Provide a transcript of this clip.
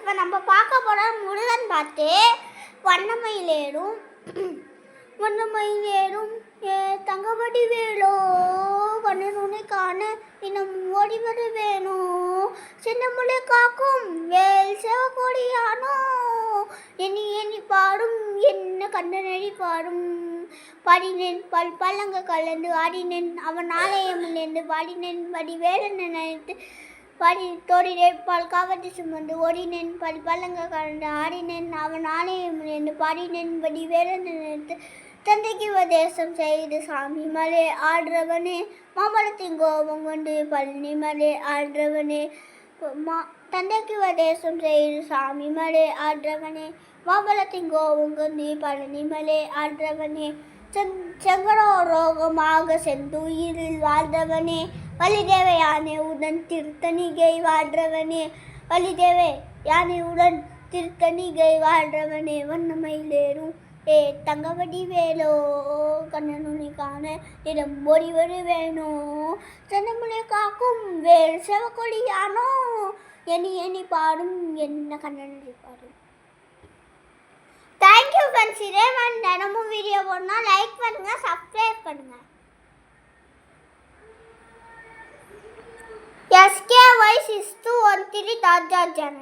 இப்போ நம்ம பார்க்க போகிற முருகன் பாட்டு. வண்ணமயிலேறும் வண்ணமயிலேறும் தங்கபடி வேலோ கண்ணன் உன்னை காண இன்னும் ஓடி வர வேணும். சின்னமுலை காக்கும் வேல் செவக்கொடியானோ எண்ணி எண்ணி பாடும் என்ன கண்ணனடி பாடும். பாடினேன் பல் பல்லங்க கலந்து ஆடினேன் அவன் ஆலயம் என்று பாடினேன் படி வேலன் நினைத்து பாடி தோடினேன் பால் காவட்டி சுமந்து ஓடினேன் பல் பல்லங்க கலந்து ஆடினேன் அவன் ஆலயம் என்று பாடினேன் படி வேலன் நினைத்து தந்தைக்கு உபதேசம் செய்து சாமி மலை ஆடுறவனே மாம்பழத்தின் கோபம் கொண்டு பழனி மலை ஆடுறவனே தந்தைக்கு உபதேசம் செய்து சாமி மலை ஆடுறவனே மாம்பழத்தின் கோபம் கொண்டு பழனி மலை ஆடுறவனே செங்கரோரோகமாக செந்துயிரில் வாழ்ந்தவனே வலிதேவ யானை உடன் திருத்தணிகை வாழ்றவனே வலிதேவ யானை உடன் திருத்தணிகை வாழ்றவனே வண்ணமயிலேறும் தங்கபடி வேலோ கண்ணனுனை காண இடம் ஓடி வருவேனோ சந்தமுலை காக்கும் வேல் செவக்கொடியானோ எண்ணி எண்ணி பாடும் என்ன கண்ணனடி பாடும். Thank you friends. இதே மாதிரி தினமும் வீடியோ போடணும்னா லைக் பண்ணுங்கள், சப்ஸ்கிரைப் பண்ணுங்கள். SKY6213 channel.